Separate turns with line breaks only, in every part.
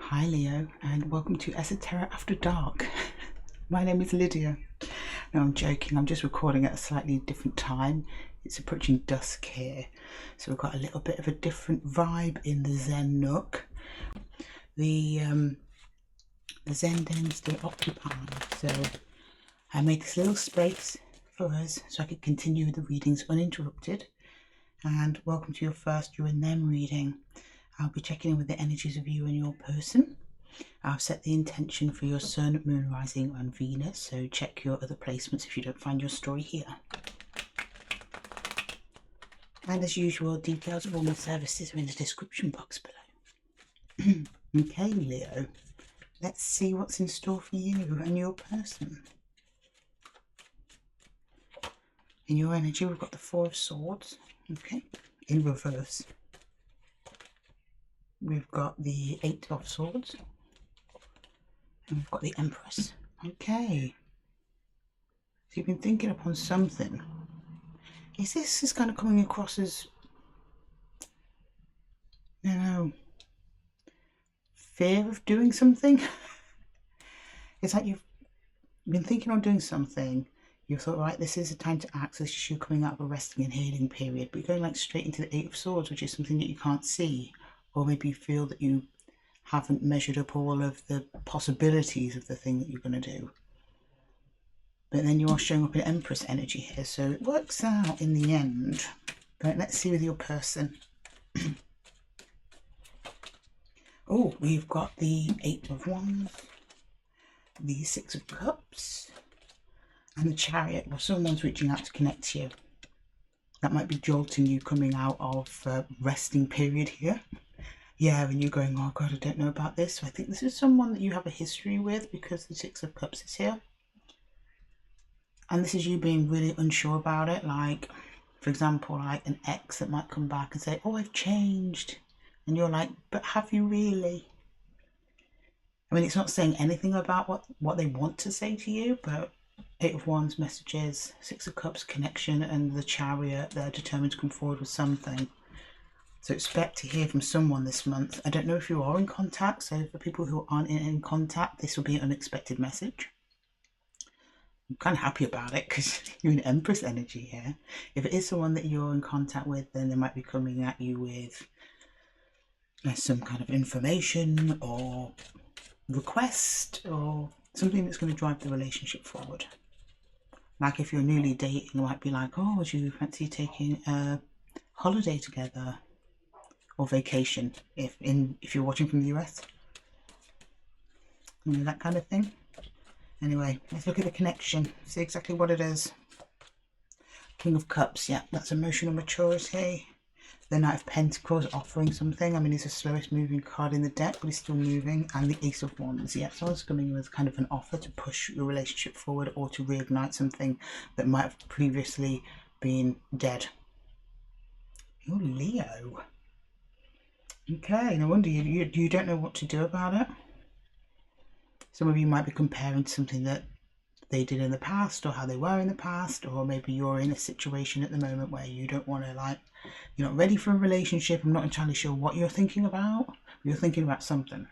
Hi Leo, and welcome to Esotera After Dark. My name is Lydia. No, I'm joking, I'm just recording at a slightly different time. It's approaching dusk here, so we've got a little bit of a different vibe in the Zen Nook. The Zen Den is still occupied, so I made this little space for us so I could continue with the readings uninterrupted. And welcome to your first You and Them reading. I'll be checking in with the energies of you and your person. I've set the intention for your Sun, Moon, Rising and Venus, so check your other placements if you don't find your story here. And as usual, details of all my services are in the description box below. Okay, Leo, let's see what's in store for you and your person. In your energy, we've got the Four of Swords, okay, in reverse. We've got the Eight of Swords, and we've got the Empress. Okay, so you've been thinking upon something. Is this kind of coming across as, you know, fear of doing something? It's like you've been thinking on doing something. You thought, right, this is a time to act. So this is you coming out of a resting and healing period, but you're going like straight into the Eight of Swords, which is something that you can't see. Or maybe you feel that you haven't measured up all of the possibilities of the thing that you're going to do. But then you are showing up in Empress energy here, so it works out in the end. But let's see with your person. Oh, we've got the Eight of Wands, the Six of Cups, and the Chariot. Well, someone's reaching out to connect to you. That might be jolting you coming out of resting period here. Yeah, and you're going, oh God, I don't know about this. So I think this is someone that you have a history with because the Six of Cups is here. And this is you being really unsure about it. Like, for example, like an ex that might come back and say, oh, I've changed. And you're like, but have you really? I mean, it's not saying anything about what they want to say to you, but Eight of Wands messages, Six of Cups connection, and the Chariot, they're determined to come forward with something. So expect to hear from someone this month. I don't know if you are in contact, so for people who aren't in contact, this will be an unexpected message. I'm kind of happy about it because you're in Empress energy here. If it is someone that you're in contact with, then they might be coming at you with some kind of information or request or something that's going to drive the relationship forward. Like if you're newly dating, it might be like, oh, would you fancy taking a holiday together? Or vacation, if you're watching from the US, you know, that kind of thing. Anyway, let's look at the connection, see exactly what it is. King of Cups, yeah, that's emotional maturity. The Knight of Pentacles offering something. I mean, it's the slowest moving card in the deck, but it's still moving. And the Ace of Wands, yeah, someone's coming with kind of an offer to push your relationship forward or to reignite something that might have previously been dead. Oh, Leo. Okay, no wonder you don't know what to do about it. Some of you might be comparing to something that they did in the past or how they were in the past, or maybe you're in a situation at the moment where you don't want to, like, you're not ready for a relationship. I'm not entirely sure what you're thinking about. You're thinking about something.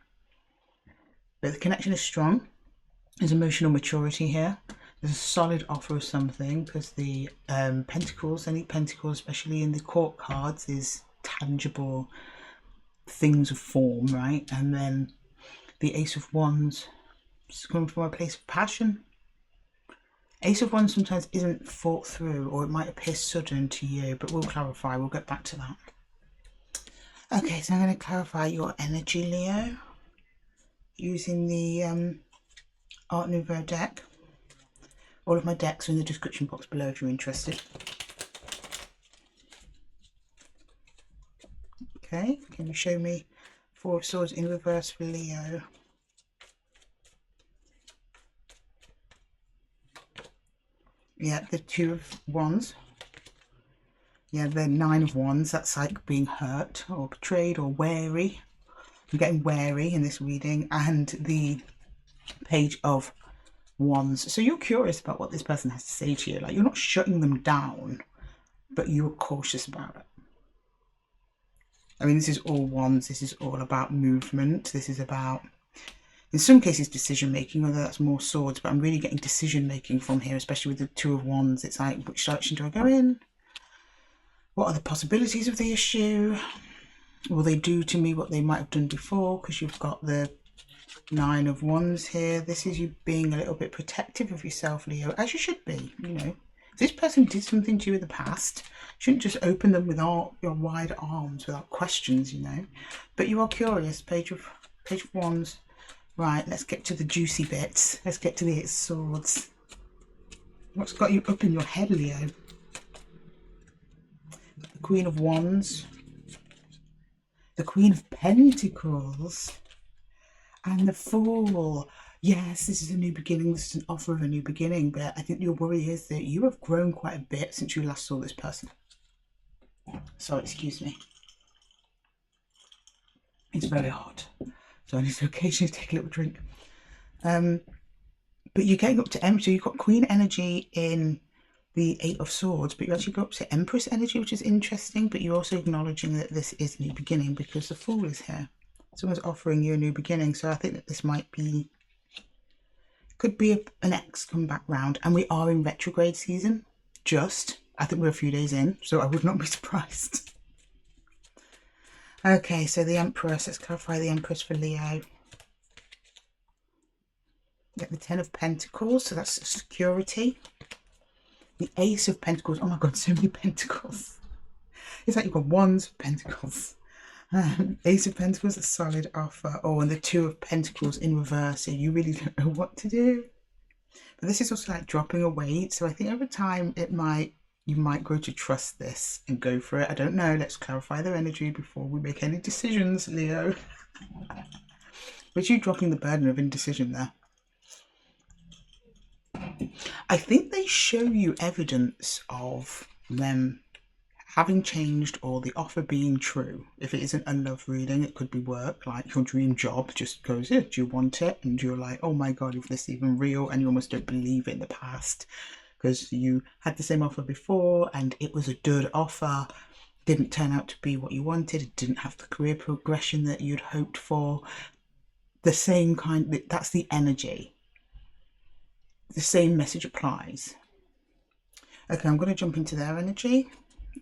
But the connection is strong. There's emotional maturity here. There's a solid offer of something because the Pentacles, any Pentacles, especially in the court cards, is tangible things of form, right? And then the Ace of Wands is coming from a place of passion. Ace of Wands sometimes isn't thought through, or it might appear sudden to you, but we'll clarify. We'll get back to that. Okay, so I'm going to clarify your energy, Leo, using the Art Nouveau deck. All of my decks are in the description box below if you're interested. Okay, can you show me Four of Swords in reverse for Leo? Yeah, the Two of Wands. Yeah, the Nine of Wands. That's like being hurt or betrayed or wary. I'm getting wary in this reading. And the Page of Wands. So you're curious about what this person has to say to you. Like, you're not shutting them down, but you're cautious about it. I mean, this is all wands. This is all about movement. This is about, in some cases, decision making, whether that's more swords, but I'm really getting decision making from here, especially with the Two of Wands. It's like, which direction do I go in? What are the possibilities of the issue? Will they do to me what they might have done before? Because you've got the Nine of Wands here. This is you being a little bit protective of yourself, Leo, as you should be, you know. If this person did something to you in the past, you shouldn't just open them with all your wide arms without questions, you know. But you are curious. Page of Wands. Right, let's get to the juicy bits. Let's get to the Eight of Swords. What's got you up in your head, Leo? The Queen of Wands. The Queen of Pentacles. And the Fool. Yes, this is a new beginning. This is an offer of a new beginning. But I think your worry is that you have grown quite a bit since you last saw this person. So excuse me. It's very hot. So I need to occasionally take a little drink. But you're getting up to Empress. So you've got Queen energy in the Eight of Swords, but you actually go up to Empress energy, which is interesting. But you're also acknowledging that this is a new beginning because the Fool is here. Someone's offering you a new beginning. So I think that this might be, could be an ex come back round. And we are in retrograde season. I think we're a few days in, so I would not be surprised. Okay, so the Empress, let's clarify the Empress for Leo. Get the Ten of Pentacles, so that's security. The Ace of Pentacles, oh my god, so many Pentacles. It's like you've got Wands, Pentacles. Ace of Pentacles, a solid offer. Oh, and the Two of Pentacles in reverse, so you really don't know what to do. But this is also like dropping a weight, so I think over time you might grow to trust this and go for it. I don't know. Let's clarify their energy before we make any decisions, Leo. But you dropping the burden of indecision there. I think they show you evidence of them having changed or the offer being true. If it isn't a love reading, it could be work, like your dream job just goes, do you want it? And you're like, oh my god, is this even real? And you almost don't believe it in the past because you had the same offer before and it was a dud offer, didn't turn out to be what you wanted, it didn't have the career progression that you'd hoped for. The same kind, that's the energy. The same message applies. Okay, I'm going to jump into their energy.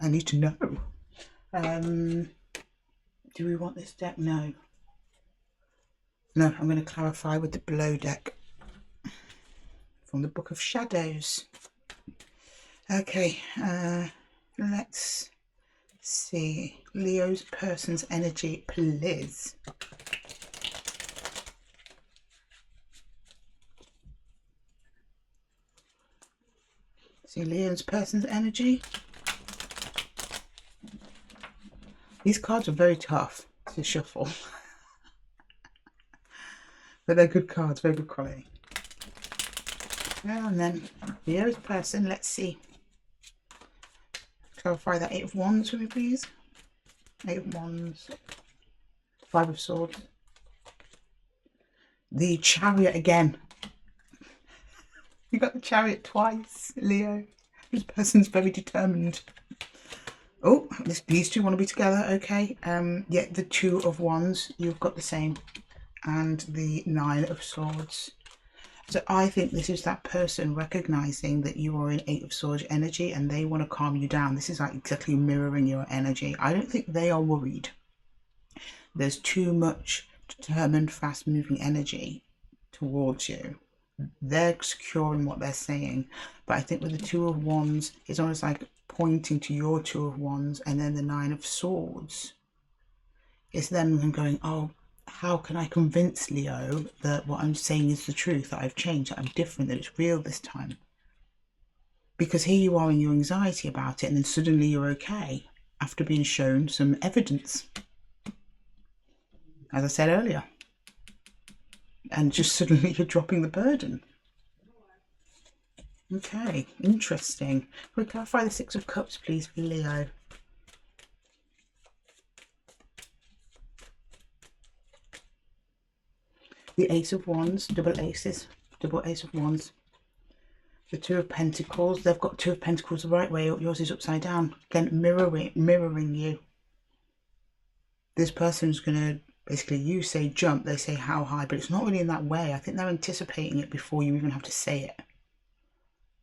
I need to know. Do we want this deck? No. No, I'm going to clarify with the below deck from the Book of Shadows. Okay, let's see. Leo's person's energy, please. See Leo's person's energy. These cards are very tough to shuffle. But they're good cards, very good quality. And then Leo's person, let's see. Clarify that Eight of Wands for me, please. Eight of Wands. Five of Swords. The Chariot again. You got the Chariot twice, Leo. This person's very determined. Oh, these two want to be together, okay. Yeah, the Two of Wands, you've got the same. And the Nine of Swords. So I think this is that person recognizing that you are in Eight of Swords energy and they want to calm you down. This is like exactly mirroring your energy. I don't think they are worried. There's too much determined, fast-moving energy towards you. They're secure in what they're saying. But I think with the Two of Wands, it's almost like pointing to your Two of Wands and then the Nine of Swords. It's them going, oh, how can I convince Leo that what I'm saying is the truth, that I've changed, that I'm different, that it's real this time? Because here you are in your anxiety about it and then suddenly you're okay after being shown some evidence, as I said earlier. And just suddenly you're dropping the burden. Okay, interesting. Can we clarify the Six of Cups, please, for Leo? The Ace of Wands, double aces, double Ace of Wands. The Two of Pentacles, they've got Two of Pentacles the right way, yours is upside down. Again, mirroring you. this person's going to, basically, you say jump, they say how high, but it's not really in that way. I think they're anticipating it before you even have to say it.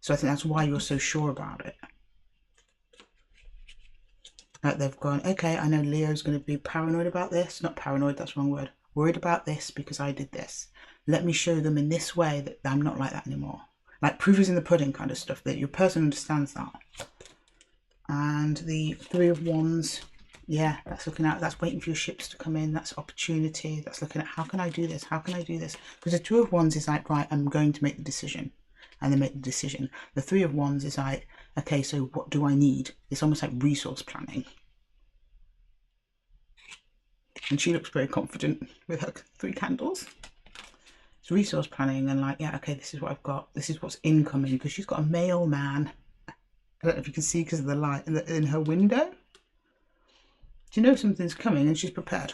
So I think that's why you're so sure about it. Like they've gone, okay, I know Leo's going to be paranoid about this. Not paranoid, that's the wrong word. Worried about this because I did this. Let me show them in this way that I'm not like that anymore. Like proof is in the pudding kind of stuff, that your person understands that. And the Three of Wands, yeah, that's looking at, that's waiting for your ships to come in. That's opportunity. That's looking at, how can I do this? How can I do this? Because the Two of Wands is like, right, I'm going to make the decision. And they make the decision. The Three of Wands is like, okay, so what do I need? It's almost like resource planning. And she looks very confident with her 3 candles. It's resource planning and like, yeah, okay, this is what I've got. This is what's incoming, because she's got a mailman. I don't know if you can see because of the light in her window. Do you know something's coming and she's prepared?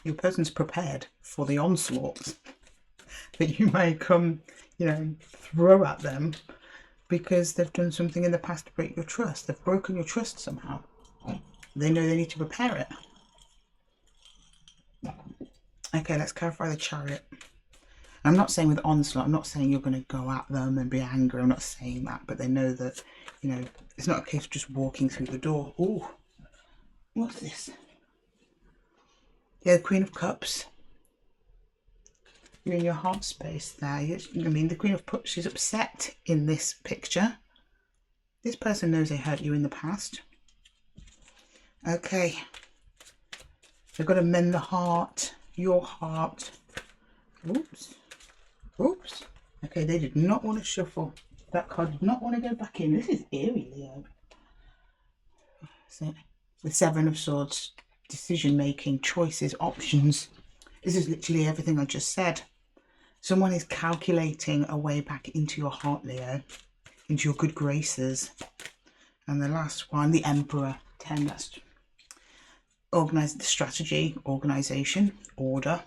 Your person's prepared for the onslaught that you may come, you know, throw at them because they've done something in the past to break your trust. They've broken your trust somehow. They know they need to prepare it. Okay, let's clarify the Chariot. I'm not saying with onslaught, I'm not saying you're going to go at them and be angry. I'm not saying that, but they know that, you know, it's not a case of just walking through the door. Oh, what's this? Yeah, the Queen of Cups. You're in your heart space there. I mean, the Queen of Cups, she's upset in this picture. This person knows they hurt you in the past. Okay. They've got to mend the heart, your heart. Oops. Oops. Okay, they did not want to shuffle. That card did not want to go back in. This is eerie, Leo. So, the Seven of Swords, decision making, choices, options. This is literally everything I just said. Someone is calculating a way back into your heart, Leo, into your good graces. And the last one, the Emperor, 10, that's organize the strategy, organization, order.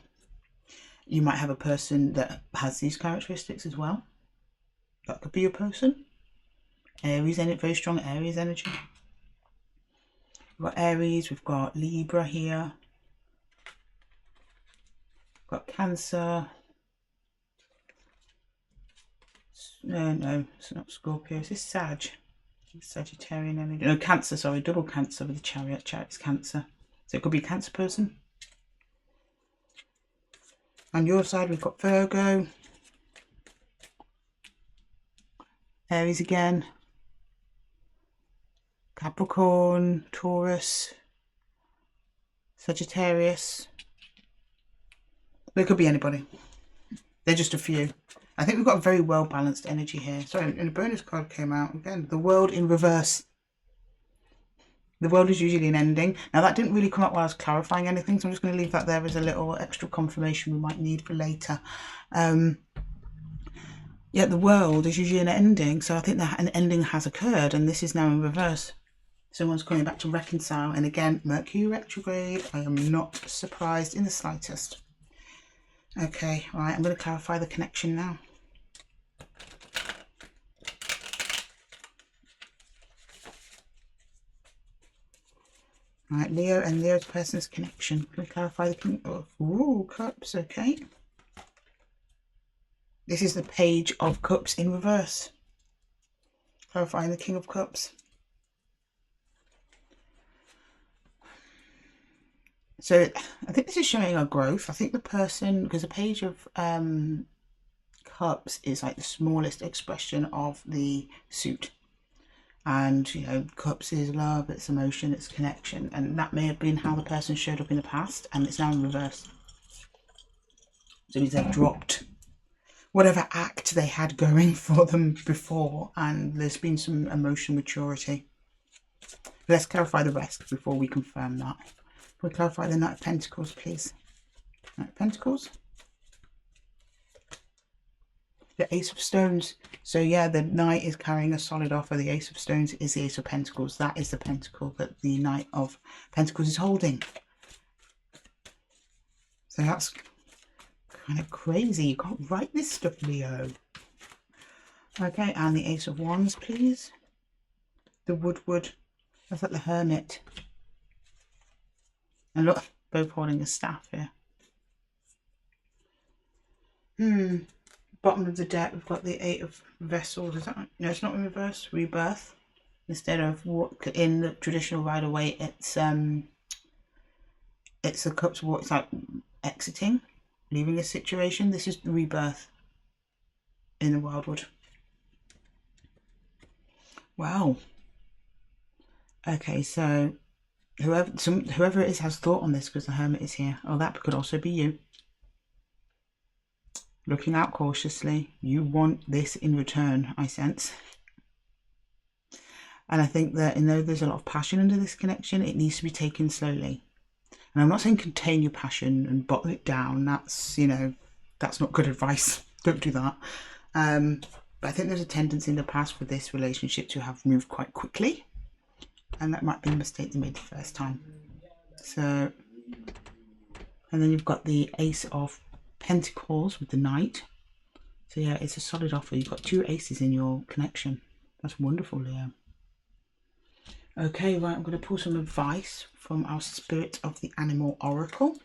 You might have a person that has these characteristics as well. That could be your person. Aries, very strong Aries energy. We've got Aries, we've got Libra here. We've got Cancer. No, it's not Scorpio. Is this Sag? Sagittarian energy. No, Cancer, sorry. Double Cancer with the Chariot. Chariot's Cancer. So it could be a Cancer person. On your side, we've got Virgo. Aries again. Capricorn, Taurus, Sagittarius. But it could be anybody. They're just a few. I think we've got a very well balanced energy here. Sorry, and a bonus card came out again. The World in reverse. The world is usually an ending. Now that didn't really come up while I was clarifying anything, so I'm just going to leave that there as a little extra confirmation we might need for later. Yeah, the world is usually an ending, so I think that an ending has occurred, and this is now in reverse. Someone's coming back to reconcile, and again, Mercury retrograde. I am not surprised in the slightest. Okay, right, I'm going to clarify the connection now. Right, Leo and Leo's person's connection. Can we clarify the King of Cups? Okay. This is the Page of Cups in reverse. Clarifying the King of Cups. So I think this is showing our growth. I think the person, because the Page of Cups is like the smallest expression of the suit. And, you know, cups is love, it's emotion, it's connection. And that may have been how the person showed up in the past, and it's now in reverse. So they've dropped whatever act they had going for them before, and there's been some emotional maturity. Let's clarify the rest before we confirm that. Can we clarify the Knight of Pentacles, please? Knight of Pentacles. The Ace of Stones. So yeah, the Knight is carrying a solid offer. The Ace of Stones is the Ace of Pentacles. That is the pentacle that the Knight of Pentacles is holding. So that's kind of crazy. You can't write this stuff, Leo. Okay, and the Ace of Wands, please. The Woodwood. That's like the Hermit. And look, both holding a staff here. Bottom of the deck, we've got the 8 of Vessels. Is that right? No, it's not in reverse. Rebirth. Instead of what in the traditional Rider-Waite, it's the Cups. What it's like exiting, leaving a situation. This is the rebirth in the Wildwood. Wow. Okay, so whoever it is has thought on this, because the Hermit is here. Oh, that could also be you. Looking out cautiously. You want this in return, I sense. And I think that, though there's a lot of passion under this connection, it needs to be taken slowly. And I'm not saying contain your passion and bottle it down. That's, that's not good advice. Don't do that. But I think there's a tendency in the past for this relationship to have moved quite quickly. And that might be a mistake they made the first time. So, and then you've got the Ace of Pentacles with the Knight. So yeah, it's a solid offer. You've got 2 aces in your connection. That's wonderful, Leo. Okay, right, I'm going to pull some advice from our Spirit of the Animal Oracle.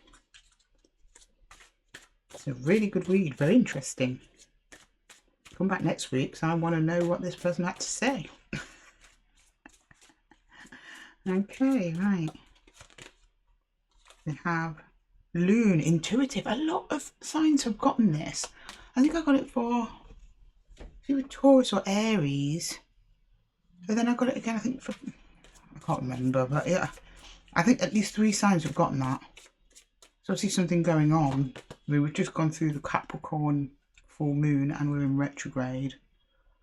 It's a really good read, very interesting. Come back next week, because I want to know what this person had to say. Okay, right. We have Loon, Intuitive. A lot of signs have gotten this. I think I got it for either Taurus or Aries. But then I got it again, I think, for... I can't remember, but yeah. I think at least 3 signs have gotten that. So I see something going on. We've just gone through the Capricorn full moon and we're in retrograde.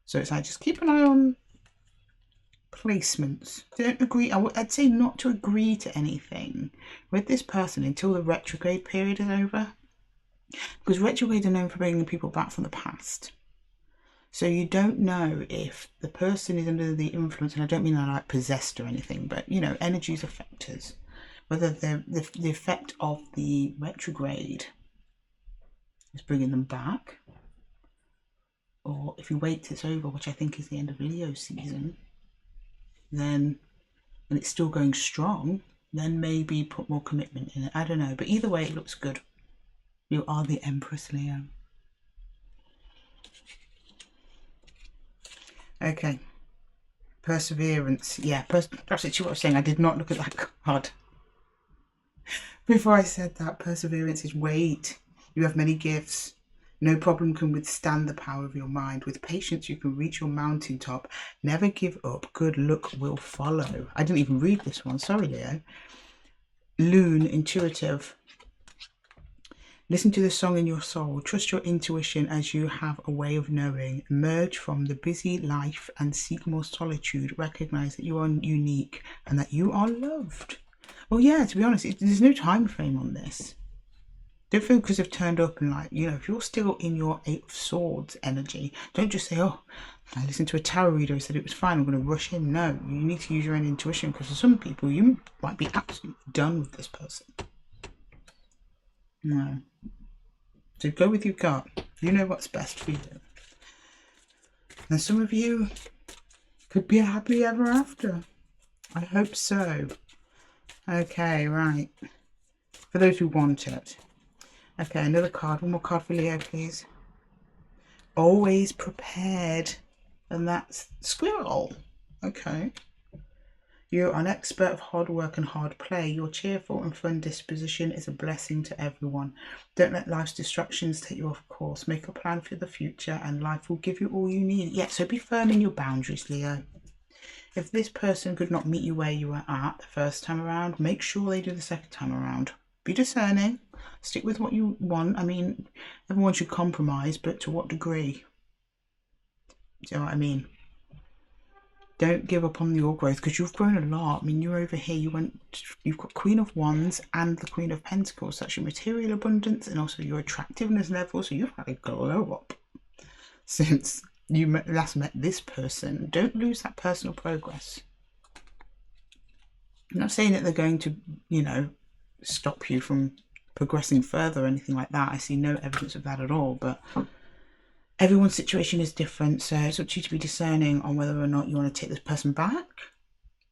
So it's like, just keep an eye on placements. Don't agree. I'd say not to agree to anything with this person until the retrograde period is over, because retrograde are known for bringing people back from the past. So you don't know if the person is under the influence, and I don't mean they're like possessed or anything, but energies affect us, whether the effect of the retrograde is bringing them back, or if you wait till it's over, which I think is the end of Leo season, then, and it's still going strong, then maybe put more commitment in it. I don't know, but either way it looks good. You are the Empress, Leo. Okay, Perseverance. Yeah, that's actually what I was saying. I did not look at that card before I said that. Perseverance is weight. You have many gifts. No problem can withstand the power of your mind. With patience, you can reach your mountaintop. Never give up. Good luck will follow. I didn't even read this one. Sorry, Leo. Loon, Intuitive. Listen to the song in your soul. Trust your intuition as you have a way of knowing. Emerge from the busy life and seek more solitude. Recognize that you are unique and that you are loved. Well, yeah, to be honest, there's no time frame on this. Don't feel because they've turned up and if you're still in your 8 of Swords energy, don't just say, oh, I listened to a tarot reader who said it was fine, I'm going to rush in. No, you need to use your own intuition, because for some people, you might be absolutely done with this person. No. So go with your gut. You know what's best for you. And some of you could be a happily ever after. I hope so. Okay, right. For those who want it. Okay, another card. One more card for Leo, please. Always prepared. And that's Squirrel. Okay. You're an expert of hard work and hard play. Your cheerful and fun disposition is a blessing to everyone. Don't let life's distractions take you off course. Make a plan for the future and life will give you all you need. Yeah, so be firm in your boundaries, Leo. If this person could not meet you where you were at the first time around, make sure they do the second time around. Be discerning. Stick with what you want. I mean, everyone should compromise, but to what degree? Do you know what I mean? Don't give up on your growth, because you've grown a lot. I mean, you're over here, you've got Queen of Wands and the Queen of Pentacles. That's your material abundance and also your attractiveness level. So you've had a glow up since you last met this person. Don't lose that personal progress. I'm not saying that they're going to, stop you from progressing further or anything like that. I see no evidence of that at all, but everyone's situation is different, so it's up to you to be discerning on whether or not you want to take this person back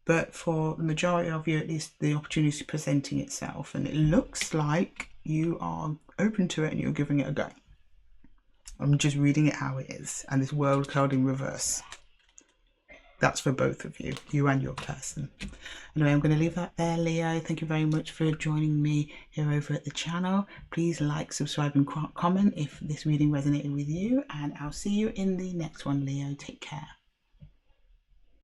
but for the majority of you, at least, the opportunity is presenting itself, and it looks like you are open to it and you're giving it a go. I'm just reading it how it is, and this world card in reverse. That's for both of you, you and your person. Anyway, I'm going to leave that there, Leo. Thank you very much for joining me here over at the channel. Please like, subscribe and comment if this reading resonated with you, and I'll see you in the next one, Leo. Take care.